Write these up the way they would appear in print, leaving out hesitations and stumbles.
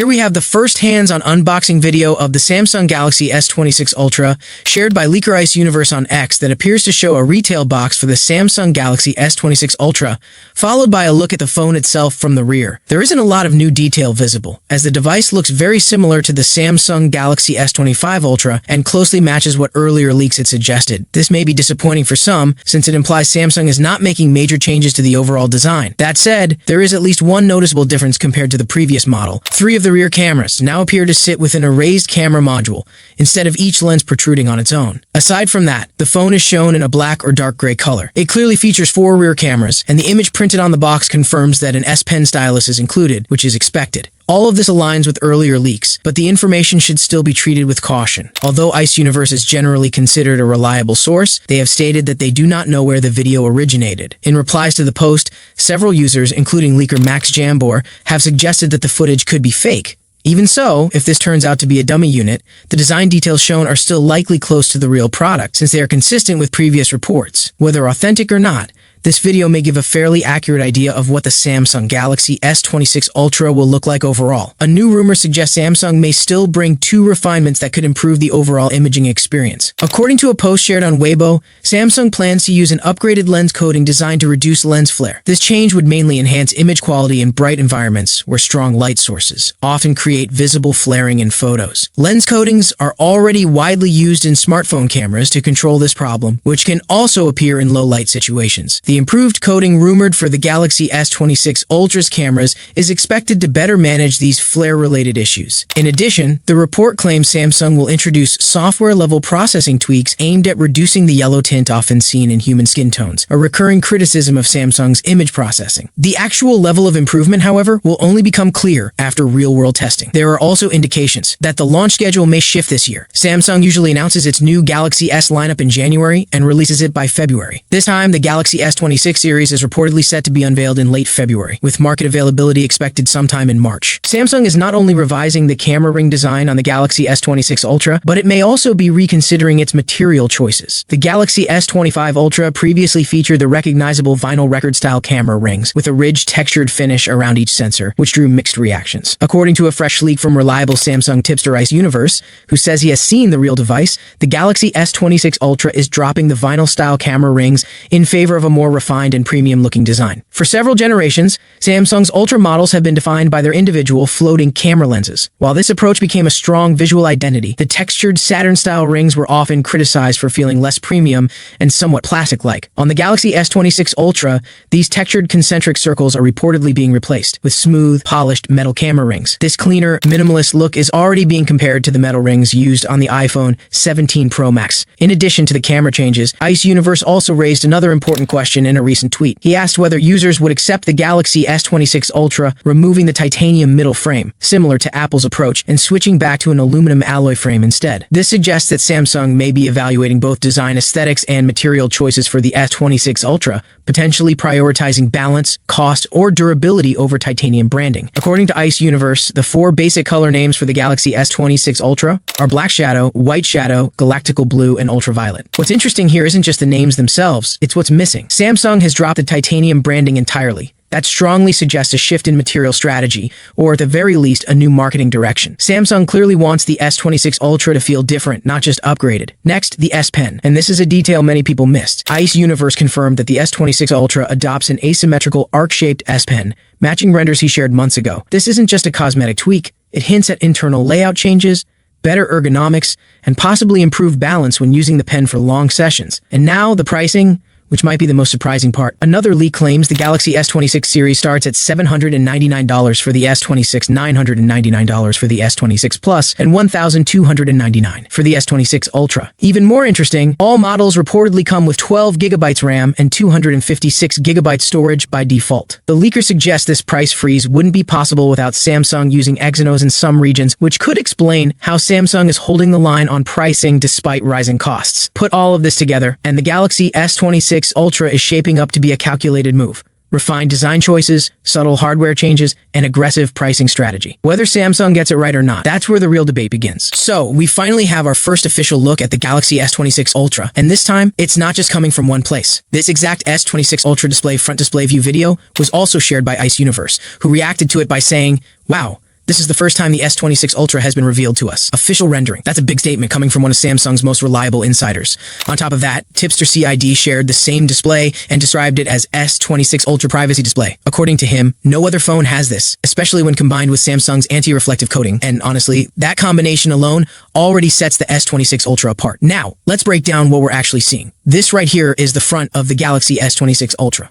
Here we have the first hands-on unboxing video of the Samsung Galaxy S26 Ultra, shared by Leaker Ice Universe on X, that appears to show a retail box for the Samsung Galaxy S26 Ultra, followed by a look at the phone itself from the rear. There isn't a lot of new detail visible, as the device looks very similar to the Samsung Galaxy S25 Ultra and closely matches what earlier leaks had suggested. This may be disappointing for some, since it implies Samsung is not making major changes to the overall design. That said, there is at least one noticeable difference compared to the previous model. Three of the rear cameras now appear to sit within a raised camera module, instead of each lens protruding on its own. Aside from that, the phone is shown in a black or dark gray color. It clearly features 4 rear cameras, and the image printed on the box confirms that an S Pen stylus is included, which is expected. All of this aligns with earlier leaks, but the information should still be treated with caution. Although Ice Universe is generally considered a reliable source, they have stated that they do not know where the video originated. In replies to the post, several users, including leaker Max Jambor, have suggested that the footage could be fake. Even so, if this turns out to be a dummy unit, the design details shown are still likely close to the real product, since they are consistent with previous reports. Whether authentic or not, this video may give a fairly accurate idea of what the Samsung Galaxy S26 Ultra will look like overall. A new rumor suggests Samsung may still bring 2 refinements that could improve the overall imaging experience. According to a post shared on Weibo, Samsung plans to use an upgraded lens coating designed to reduce lens flare. This change would mainly enhance image quality in bright environments where strong light sources often create visible flaring in photos. Lens coatings are already widely used in smartphone cameras to control this problem, which can also appear in low light situations. The improved coating rumored for the Galaxy S26 Ultra's cameras is expected to better manage these flare-related issues. In addition, the report claims Samsung will introduce software-level processing tweaks aimed at reducing the yellow tint often seen in human skin tones, a recurring criticism of Samsung's image processing. The actual level of improvement, however, will only become clear after real-world testing. There are also indications that the launch schedule may shift this year. Samsung usually announces its new Galaxy S lineup in January and releases it by February. This time, the Galaxy S26 series is reportedly set to be unveiled in late February, with market availability expected sometime in March. Samsung is not only revising the camera ring design on the Galaxy S26 Ultra, but it may also be reconsidering its material choices. The Galaxy S25 Ultra previously featured the recognizable vinyl record-style camera rings, with a ridged, textured finish around each sensor, which drew mixed reactions. According to a fresh leak from reliable Samsung tipster Ice Universe, who says he has seen the real device, the Galaxy S26 Ultra is dropping the vinyl-style camera rings in favor of a more refined and premium-looking design. For several generations, Samsung's Ultra models have been defined by their individual floating camera lenses. While this approach became a strong visual identity, the textured Saturn-style rings were often criticized for feeling less premium and somewhat plastic-like. On the Galaxy S26 Ultra, these textured concentric circles are reportedly being replaced with smooth, polished metal camera rings. This cleaner, minimalist look is already being compared to the metal rings used on the iPhone 17 Pro Max. In addition to the camera changes, Ice Universe also raised another important question in a recent tweet. He asked whether users would accept the Galaxy S26 Ultra removing the titanium middle frame, similar to Apple's approach, and switching back to an aluminum alloy frame instead. This suggests that Samsung may be evaluating both design aesthetics and material choices for the S26 Ultra, potentially prioritizing balance, cost, or durability over titanium branding. According to Ice Universe, the 4 basic color names for the Galaxy S26 Ultra are Black Shadow, White Shadow, Galactical Blue, and Ultraviolet. What's interesting here isn't just the names themselves, it's what's missing. Samsung has dropped the titanium branding entirely. That strongly suggests a shift in material strategy, or at the very least, a new marketing direction. Samsung clearly wants the S26 Ultra to feel different, not just upgraded. Next, the S Pen. And this is a detail many people missed. Ice Universe confirmed that the S26 Ultra adopts an asymmetrical arc-shaped S Pen, matching renders he shared months ago. This isn't just a cosmetic tweak. It hints at internal layout changes, better ergonomics, and possibly improved balance when using the pen for long sessions. And now, the pricing, which might be the most surprising part. Another leak claims the Galaxy S26 series starts at $799 for the S26, $999 for the S26 Plus, and $1,299 for the S26 Ultra. Even more interesting, all models reportedly come with 12 GB RAM and 256 GB storage by default. The leaker suggests this price freeze wouldn't be possible without Samsung using Exynos in some regions, which could explain how Samsung is holding the line on pricing despite rising costs. Put all of this together, and the Galaxy S26 Ultra is shaping up to be a calculated move. Refined design choices, subtle hardware changes, and aggressive pricing strategy. Whether Samsung gets it right or not, that's where the real debate begins. So, we finally have our first official look at the Galaxy S26 Ultra, and this time, it's not just coming from one place. This exact S26 Ultra display front display view video was also shared by Ice Universe, who reacted to it by saying, "Wow, This is the first time the S26 Ultra has been revealed to us. Official rendering. That's a big statement coming from one of Samsung's most reliable insiders. On top of that, Tipster CID shared the same display and described it as S26 Ultra Privacy Display. According to him, no other phone has this, especially when combined with Samsung's anti-reflective coating. And honestly, that combination alone already sets the S26 Ultra apart. Now, let's break down what we're actually seeing. This right here is the front of the Galaxy S26 Ultra.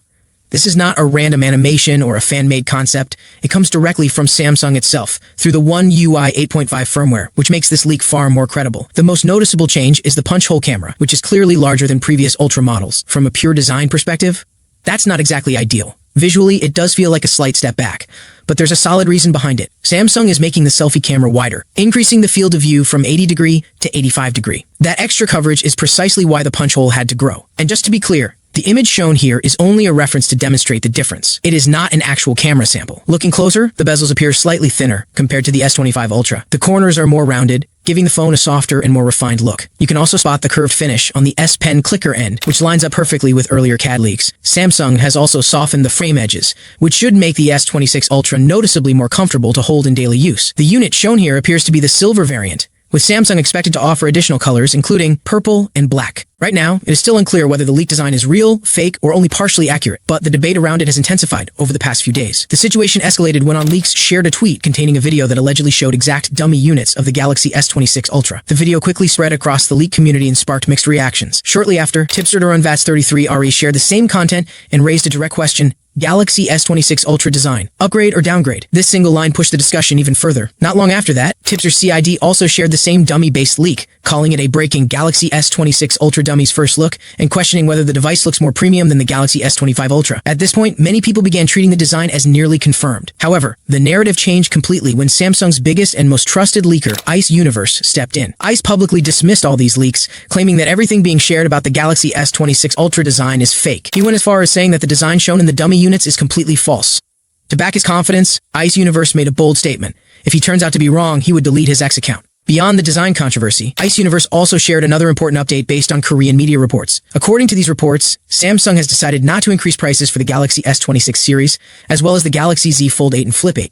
This is not a random animation or a fan-made concept. It comes directly from Samsung itself through the One UI 8.5 firmware, which makes this leak far more credible. The most noticeable change is the punch-hole camera, which is clearly larger than previous Ultra models. From a pure design perspective, that's not exactly ideal. Visually, it does feel like a slight step back, but there's a solid reason behind it. Samsung is making the selfie camera wider, increasing the field of view from 80° to 85°. That extra coverage is precisely why the punch hole had to grow. And just to be clear, the image shown here is only a reference to demonstrate the difference. It is not an actual camera sample. Looking closer, the bezels appear slightly thinner compared to the S25 Ultra. The corners are more rounded, giving the phone a softer and more refined look. You can also spot the curved finish on the S Pen clicker end, which lines up perfectly with earlier CAD leaks. Samsung has also softened the frame edges, which should make the S26 Ultra noticeably more comfortable to hold in daily use. The unit shown here appears to be the silver variant, with Samsung expected to offer additional colors, including purple and black. Right now, it is still unclear whether the leaked design is real, fake, or only partially accurate, but the debate around it has intensified over the past few days. The situation escalated when OnLeaks shared a tweet containing a video that allegedly showed exact dummy units of the Galaxy S26 Ultra. The video quickly spread across the leak community and sparked mixed reactions. Shortly after, Tipster Unvats33RE shared the same content and raised a direct question: Galaxy S26 Ultra design, upgrade or downgrade? This single line pushed the discussion even further. Not long after that, Tipster CID also shared the same dummy-based leak, calling it a breaking Galaxy S26 Ultra dummy's first look and questioning whether the device looks more premium than the Galaxy S25 Ultra. At this point, many people began treating the design as nearly confirmed. However, the narrative changed completely when Samsung's biggest and most trusted leaker, Ice Universe, stepped in. Ice publicly dismissed all these leaks, claiming that everything being shared about the Galaxy S26 Ultra design is fake. He went as far as saying that the design shown in the dummy units is completely false. To back his confidence, Ice Universe made a bold statement. If he turns out to be wrong, he would delete his X account. Beyond the design controversy, Ice Universe also shared another important update based on Korean media reports. According to these reports, Samsung has decided not to increase prices for the Galaxy S26 series, as well as the Galaxy Z Fold 8 and Flip 8.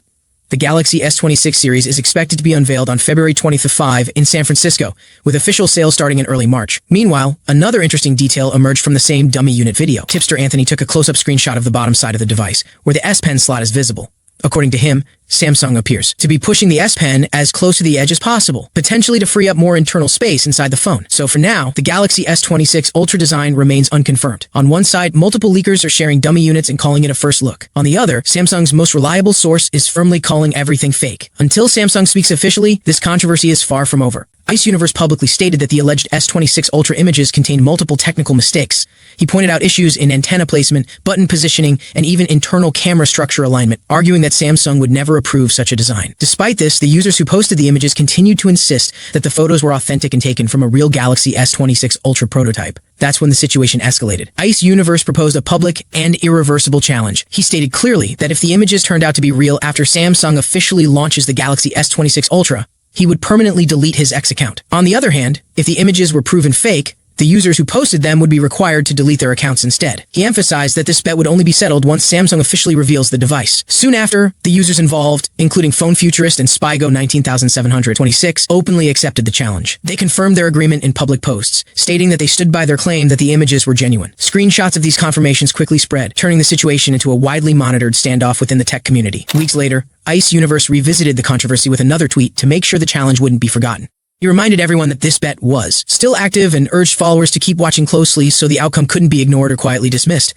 The Galaxy S26 series is expected to be unveiled on February 25 in San Francisco, with official sales starting in early March. Meanwhile, another interesting detail emerged from the same dummy unit video. Tipster Anthony took a close-up screenshot of the bottom side of the device, where the S Pen slot is visible. According to him, Samsung appears to be pushing the S Pen as close to the edge as possible, potentially to free up more internal space inside the phone. So for now, the Galaxy S26 Ultra design remains unconfirmed. On one side, multiple leakers are sharing dummy units and calling it a first look. On the other, Samsung's most reliable source is firmly calling everything fake. Until Samsung speaks officially, this controversy is far from over. Ice Universe publicly stated that the alleged S26 Ultra images contain multiple technical mistakes. He pointed out issues in antenna placement, button positioning, and even internal camera structure alignment, arguing that Samsung would never approve such a design. Despite this, the users who posted the images continued to insist that the photos were authentic and taken from a real Galaxy S26 Ultra prototype. That's when the situation escalated. Ice Universe proposed a public and irreversible challenge. He stated clearly that if the images turned out to be real after Samsung officially launches the Galaxy S26 Ultra, he would permanently delete his X account. On the other hand, if the images were proven fake, the users who posted them would be required to delete their accounts instead. He emphasized that this bet would only be settled once Samsung officially reveals the device. Soon after, the users involved, including Phone Futurist and Spygo 19726, openly accepted the challenge. They confirmed their agreement in public posts, stating that they stood by their claim that the images were genuine. Screenshots of these confirmations quickly spread, turning the situation into a widely monitored standoff within the tech community. Weeks later, Ice Universe revisited the controversy with another tweet to make sure the challenge wouldn't be forgotten. He reminded everyone that this bet was still active and urged followers to keep watching closely so the outcome couldn't be ignored or quietly dismissed.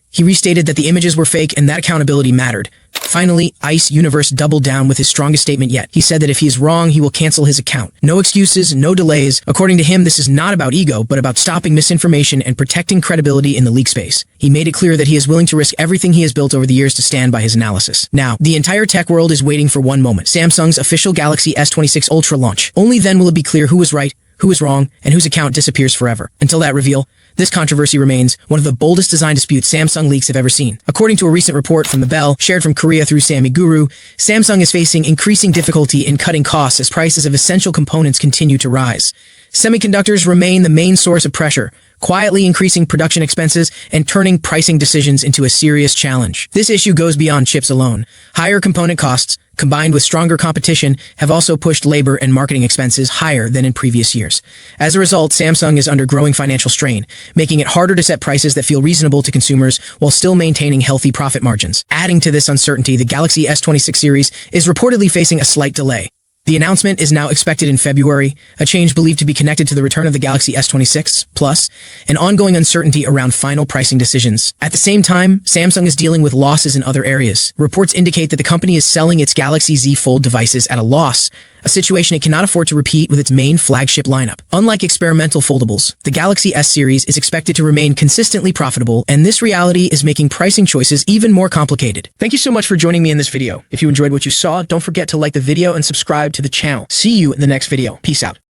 He restated that the images were fake and that accountability mattered. Finally, Ice Universe doubled down with his strongest statement yet. He said that if he is wrong, he will cancel his account. No excuses, no delays. According to him, this is not about ego, but about stopping misinformation and protecting credibility in the leak space. He made it clear that he is willing to risk everything he has built over the years to stand by his analysis. Now, the entire tech world is waiting for one moment: Samsung's official Galaxy S26 Ultra launch. Only then will it be clear who was right, who is wrong, and whose account disappears forever. Until that reveal, this controversy remains one of the boldest design disputes Samsung leaks have ever seen. According to a recent report from The Bell, shared from Korea through Sammy Guru, Samsung is facing increasing difficulty in cutting costs as prices of essential components continue to rise. Semiconductors remain the main source of pressure, quietly increasing production expenses and turning pricing decisions into a serious challenge. This issue goes beyond chips alone. Higher component costs, combined with stronger competition, have also pushed labor and marketing expenses higher than in previous years. As a result, Samsung is under growing financial strain, making it harder to set prices that feel reasonable to consumers while still maintaining healthy profit margins. Adding to this uncertainty, the Galaxy S26 series is reportedly facing a slight delay. The announcement is now expected in February, a change believed to be connected to the return of the Galaxy S26 Plus, and ongoing uncertainty around final pricing decisions. At the same time, Samsung is dealing with losses in other areas. Reports indicate that the company is selling its Galaxy Z Fold devices at a loss, a situation it cannot afford to repeat with its main flagship lineup. Unlike experimental foldables, the Galaxy S series is expected to remain consistently profitable, and this reality is making pricing choices even more complicated. Thank you so much for joining me in this video. If you enjoyed what you saw, don't forget to like the video and subscribe to the channel. See you in the next video. Peace out.